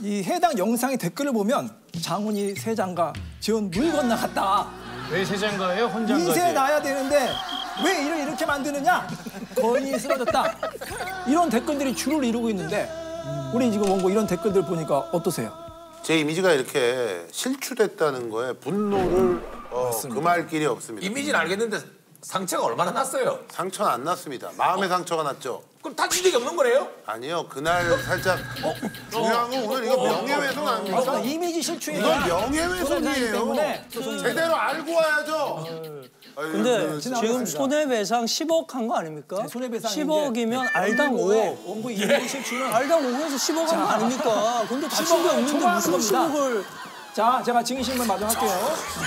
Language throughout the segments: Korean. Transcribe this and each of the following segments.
이 해당 영상의 댓글을 보면 장훈이 세 장가 지원 물 건너갔다. 왜 세 장가예요? 혼장가지. 인쇄 놔야 되는데 왜 일을 이렇게 만드느냐? 거인이 쓰러졌다. 이런 댓글들이 주를 이루고 있는데 우리 지금 원고 이런 댓글들 보니까 어떠세요? 제 이미지가 이렇게 실추됐다는 거에 분노를 금할 길이 없습니다. 이미지는 알겠는데 상처가 얼마나 났어요? 상처는 안 났습니다. 마음의 상처가 났죠. 그럼 다친 적이 없는 거네요? 아니요, 그날 살짝 중요한 건 오늘 이거 명예훼손 아닙니까? 이미지 실추에 이건 명예훼손이에요. 때문에 제대로 알고 와야죠. 근데 지금 손해배상 10억 한 거 아닙니까? 손해배상 10억이면 알당 5억. 원고 이미지 실추는 알당 5억에서 10억 한 거 아닙니까? 근데 다친 게 없는데 무슨 10억을. 자, 제가 증인신문 마련할게요.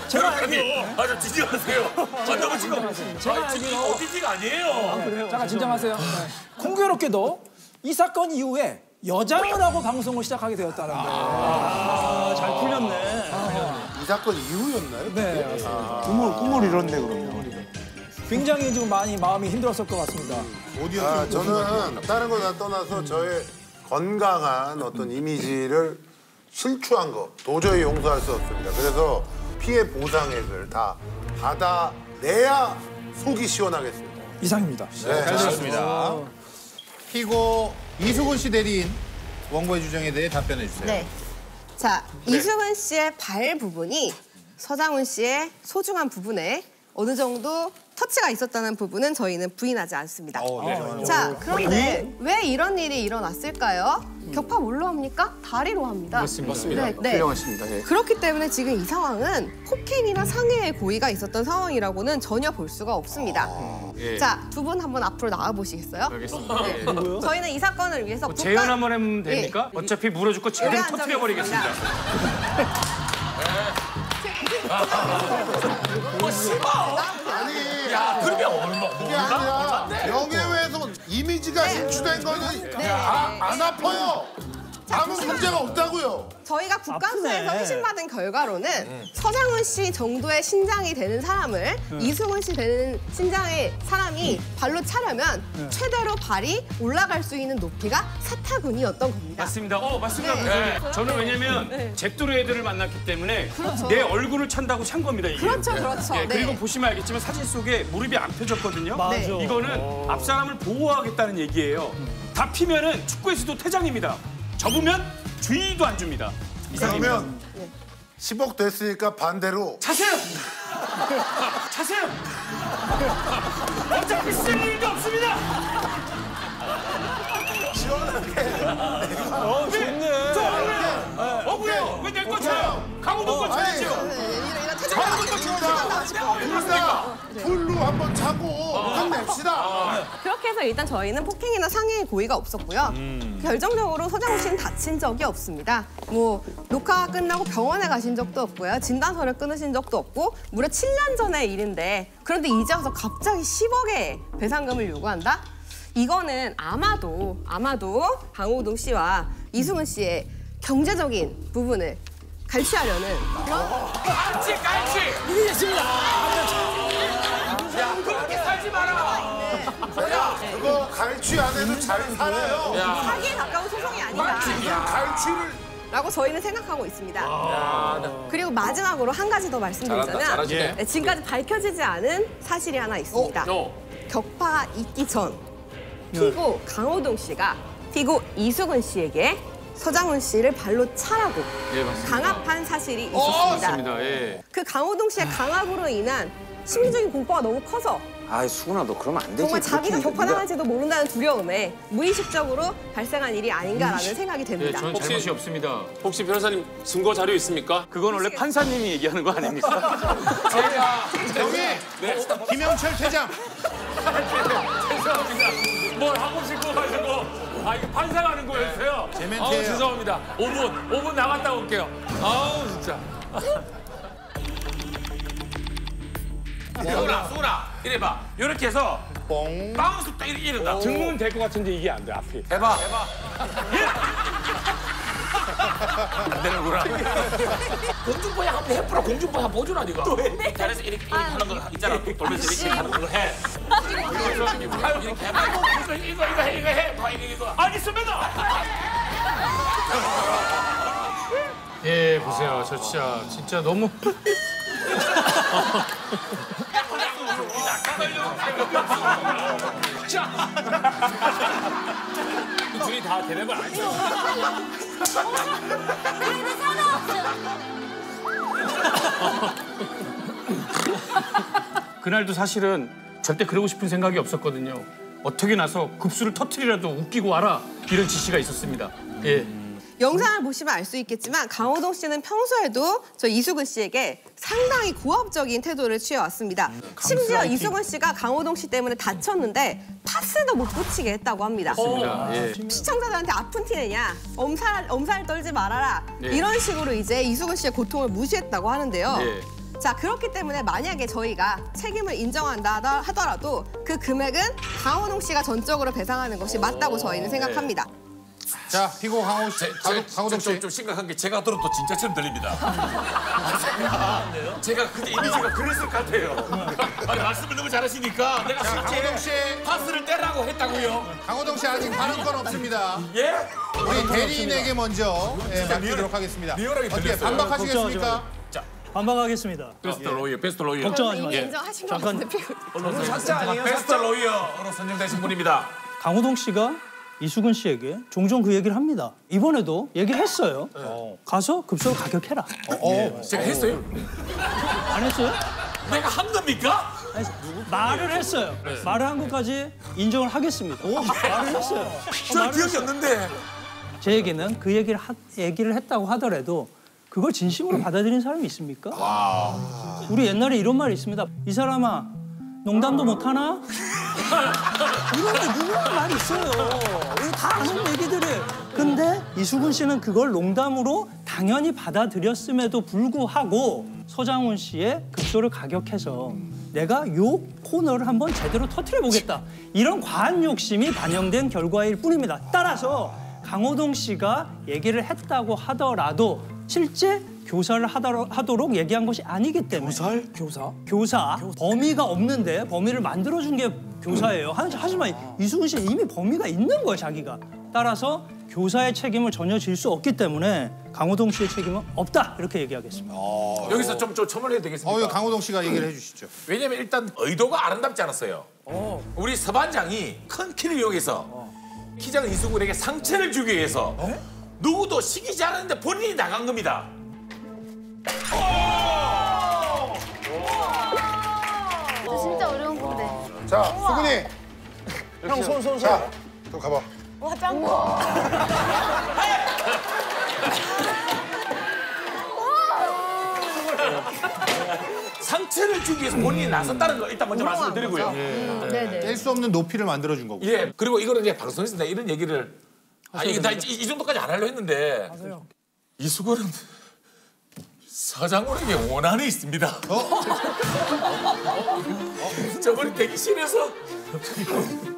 제가 알기로 맞아, 진정하세요. 너무 지금 제가 알기로 어디지가 아니에요. 그래요? 잠깐 진정하세요. 공교롭게도 이 사건 이후에 여장을 하고 방송을 시작하게 되었다는 거예요. 잘 풀렸네. 이 사건 이후였나요? 네, 맞습니다. 꿈을 이뤘네 그러면. 굉장히 지금 많이 마음이 힘들었을 것 같습니다. 저는 다른 거 다 떠나서 저의 건강한 어떤 이미지를 실추한 거 도저히 용서할 수 없습니다. 그래서 피해 보상액을 다 받아내야 속이 시원하겠습니다. 이상입니다. 네, 잘 들었습니다. 피고 이수근 씨 대리인 원고의 주장에 대해 답변해 주세요. 네. 자, 이수근 씨의 발 부분이 서장훈 씨의 소중한 부분에 어느 정도 터치가 있었다는 부분은 저희는 부인하지 않습니다. 자, 그런데 왜 이런 일이 일어났을까요? 격파 뭘로 합니까? 다리로 합니다. 맞습니다. 네. 훌륭하십니다. 예. 그렇기 때문에 지금 이 상황은 폭행이나 상해의 고의가 있었던 상황이라고는 전혀 볼 수가 없습니다. 예. 자, 두 분 한번 앞으로 나와 보시겠어요? 알겠습니다. 네. 저희는 이 사건을 위해서 재연 한번 하면 됩니까? 어차피 물어줄 거 제대로 의뢰한 터뜨려 적이 버리겠습니다. 아니, 야, 그러면 얼마? 그게 아니라 명예훼손 이미지가 실추된 거는 안 아파요. 아무 문제가 없다고요. 저희가 국감수에서 회신받은 결과로는 서장훈 씨 정도의 신장이 되는 사람을 이수근 씨 되는 신장의 사람이 발로 차려면 최대로 발이 올라갈 수 있는 높이가 4타군이었던 겁니다. 맞습니다. 맞습니다. 네. 네. 저는 왜냐면 잭도르 애들을 만났기 때문에 내 얼굴을 찬다고 찬 겁니다. 이게. 그렇죠, 그렇죠. 예, 그리고 네. 보시면 알겠지만 사진 속에 무릎이 안 펴졌거든요. 맞아. 네. 이거는 앞 사람을 보호하겠다는 얘기예요. 다 피면은 축구에서도 퇴장입니다. 접으면 주의도 안 줍니다. 그러면 10억 됐으니까 반대로 차세요! 차세요! 어차피 쓸 일도 없습니다! 좋네. 왜요? 왜 내 거 쳐요? 강호동 거 쳐야죠! 풀로 한번 차고 끝냅시다. 그렇게 해서 일단 저희는 폭행이나 상해의 고의가 없었고요. 결정적으로 서장훈 씨는 다친 적이 없습니다. 뭐 녹화가 끝나고 병원에 가신 적도 없고요. 진단서를 끊으신 적도 없고 무려 7년 전의 일인데 그런데 이제 와서 갑자기 10억의 배상금을 요구한다? 이거는 아마도 강호동 씨와 이수근 씨의 경제적인 부분을 갈취하려는 그런 깔치! 이해했습니다. 야, 그렇게 살지 마라! 그거 갈취 안 해도 잘 살아요. 사기에 가까운 소송이 아니다. 갈취를 라고 저희는 생각하고 있습니다. 그리고 마지막으로 한 가지 더 말씀드리자면 잘하시네. 네, 지금까지 밝혀지지 않은 사실이 하나 있습니다. 격파가 있기 전 피고 강호동 씨가 피고 이수근 씨에게 서장훈 씨를 발로 차라고 강압한 사실이 있었습니다. 맞습니다. 예. 그 강호동 씨의 강압으로 인한 심리적인 공포가 너무 커서 아이 수근아 너 그러면 안 되지. 정말 자기가 그렇게 격파당할지도 모른다는 두려움에 무의식적으로 발생한 일이 아닌가라는 생각이 됩니다. 저는 잘못이 없습니다. 혹시 변호사님 증거 자료 있습니까? 그건 원래 판사님이 얘기하는 거 아닙니까? 여기 김영철 퇴장. 뭘 하고 싶고 가지고. 이거 판사가 하는 거였어요? 제 멘트예요. 죄송합니다. 5분 나갔다 올게요. 아우, 진짜. 수근아, 이래봐. 이렇게 해서 뽕. 바운스 딱 이런다. 증문 될 것 같은데 이게 안 돼, 앞이. 해봐. 안 되는구나. 공중부양 한번 해보라. 공중부양 보여주라, 니가. 또 해? 잘해서 이렇게 하는 거 있잖아. 돌면서 이렇게 하는 걸 해. 이렇게 해봐. 이거 해. 알겠습니다! 예, 보세요. 저 진짜 너무. 둘이 다 되는 건 아니죠. 그날도 사실은 절대 그러고 싶은 생각이 없었거든요. 어떻게 나서 급수를 터트리라도 웃기고 와라 이런 지시가 있었습니다. 예. 영상을 보시면 알 수 있겠지만 강호동 씨는 평소에도 저 이수근 씨에게 상당히 고압적인 태도를 취해왔습니다. 심지어 이수근 씨가 강호동 씨 때문에 다쳤는데 파스도 못 붙이게 했다고 합니다. 예. 시청자들한테 아픈 티 내냐, 엄살 떨지 말아라 예. 이런 식으로 이제 이수근 씨의 고통을 무시했다고 하는데요. 예. 자, 그렇기 때문에 만약에 저희가 책임을 인정한다 하더라도 그 금액은 강호동 씨가 전적으로 배상하는 것이 맞다고 저희는 생각합니다. 자, 피고 강호동 씨. 좀 심각한 게 제가 들어도 진짜처럼 들립니다. 제가 그 이미지가 그랬을 것 같아요. 아니, 말씀을 너무 잘하시니까 내가 강호동 씨. 실제 파스를 떼라고 했다고요. 강호동 씨 아직 발언권 없습니다. 예? 우리 대리인에게 먼저 맡기도록 하겠습니다. 리얼하게 어떻게 들렸어요. 반박하시겠습니까? 반박하겠습니다. 베스트 로이어, 베스트 로이어. 걱정하지 이미 마세요. 인정하신 것 같은데 피고. 사자 아니에요? 베스트 로이어로 선정되신 분입니다. 강호동 씨가 이수근 씨에게 종종 그 얘기를 합니다. 이번에도 얘기를 했어요. 가서 급소를 가격해라. 제가 했어요? 안 했어요? 내가 한 겁니까? 아니, 말을 했어요. 말을 한 것까지 인정을 하겠습니다. 말을 했어요. 저 기억이 없는데. 제 얘기는 그 얘기를 했다고 하더라도 그걸 진심으로 받아들이는 사람이 있습니까? 우리 옛날에 이런 말이 있습니다. 이 사람아, 농담도 못하나? 이런 유명한 말이 있어요. 이거 다 아는 얘기들이에요. 근데 이수근 씨는 그걸 농담으로 당연히 받아들였음에도 불구하고 서장훈 씨의 급소를 가격해서 내가 요 코너를 한번 제대로 터뜨려보겠다. 이런 과한 욕심이 반영된 결과일 뿐입니다. 따라서 강호동 씨가 얘기를 했다고 하더라도 실제 교사를 하도록 얘기한 것이 아니기 때문에. 교사? 범위가 없는데 범위를 만들어준 게 교사예요. 하지만 이수근 씨는 이미 범위가 있는 거예요, 자기가. 따라서 교사의 책임을 전혀 질 수 없기 때문에 강호동 씨의 책임은 없다. 이렇게 얘기하겠습니다. 여기서 좀 첨언해도 되겠습니까? 강호동 씨가 얘기를 해주시죠. 왜냐면 일단 의도가 아름답지 않았어요. 우리 서반장이 큰 키를 이용해서 키 작은 이수근에게 상처를 주기 위해서 누구도 시키지 않았는데 본인이 나간 겁니다. 진짜 어려운 건데. 자, 수근이. 형 손. 자, 좀 가봐. 와, 짱. 상처를 주기 위해서 본인이 나섰다는 거 일단 먼저 말씀을 드리고요. 네네. 깰 수 없는 높이를 만들어준 거고. 예, 그리고 이거는 이제 방송에서 내가 이런 얘기를 이게 나 이 정도까지 안 하려 했는데 이수근은 서장훈에게 원한이 있습니다. 저번에 대기실에서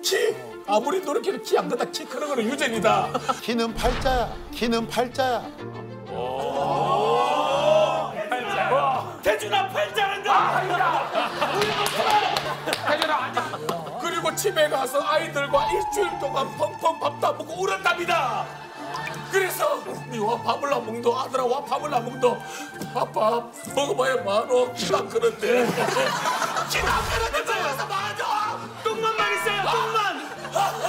키 아무리 노력해도 키 안 크다 키 크는 거는 유전이다. 키는 팔자야. 키는 팔자야. 태준아 팔자란다. 태준아 그리고 집에 가서 아이들과 일주일 동안 펑펑 밥도 안 먹고 울었답니다. 그래서 니와 밥을 안 먹도 아들아 와 밥을 안 먹도 아빠 먹어봐야 많어 키가 안 크는데 키가 안 크는데 먹어서 많아. 똥만 많이 싸요, 똥만.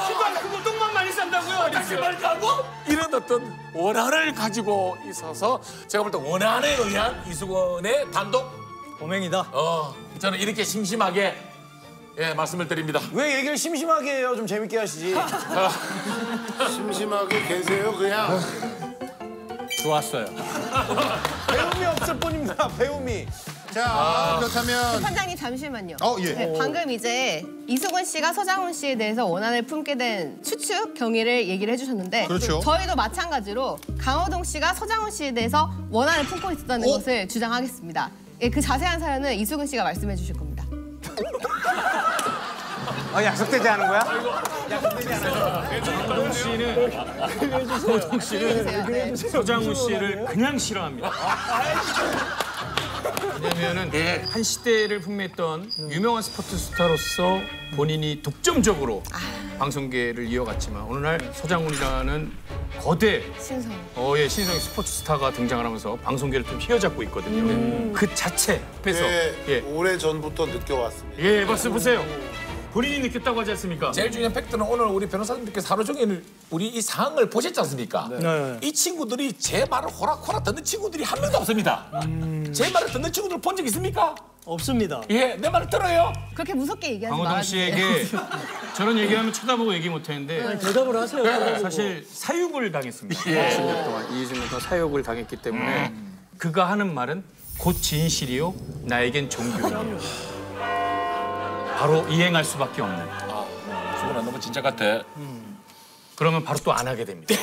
키가 크고 똥만 많이 싼다고요? 다시 말하고 이런 어떤 원한을 가지고 있어서 제가 볼 때 원한에 의한 이수근의 단독 범행이다. 저는 이렇게 심심하게 말씀을 드립니다. 왜 얘기를 심심하게 해요? 좀 재밌게 하시지. 심심하게 계세요, 그냥. 좋았어요. 배움이 없을 뿐입니다. 배움이. 자, 그렇다면. 판장님 잠시만요. 예. 네, 방금 이제 이수근 씨가 서장훈 씨에 대해서 원한을 품게 된 추측 경위를 얘기를 해주셨는데 그렇죠. 저희도 마찬가지로 강호동 씨가 서장훈 씨에 대해서 원한을 품고 있었다는 것을 주장하겠습니다. 예, 그 자세한 사연은 이수근 씨가 말씀해 주실 겁니다. 약속되지 않은 거야? 강호동 씨는 서장훈 씨를 그냥 싫어합니다. 왜냐면은 한 시대를 풍미했던 유명한 스포츠 스타로서 본인이 독점적으로 방송계를 이어갔지만 어느 날 서장훈이라는 거대 신선. 예, 신성의 스포츠 스타가 등장을 하면서 방송계를 좀 휘어잡고 있거든요. 그 자체 앞에서 오래 전부터 느껴왔습니다. 예, 보세요. 본인이 느꼈다고 하지 않습니까? 제일 중요한 팩트는 오늘 우리 변호사님들께서 하루 종일 우리 이 상황을 보셨지 않습니까? 이 친구들이 제 말을 호락호락 듣는 친구들이 한 명도 없습니다. 제 말을 듣는 친구들 본 적 있습니까? 없습니다. 예, 내 말을 들어요. 그렇게 무섭게 얘기하지 강호동 말아주세요. 씨에게 저런 얘기하면 쳐다보고 얘기 못하는데 대답을 하세요. 사실 사육을 당했습니다. 20년 동안 사육을 당했기 때문에 그가 하는 말은 곧 진실이요 나에겐 종교요. 바로 이행할 수밖에 없는. 수근아 너무 진짜 같아. 그러면 바로 또 안 하게 됩니다.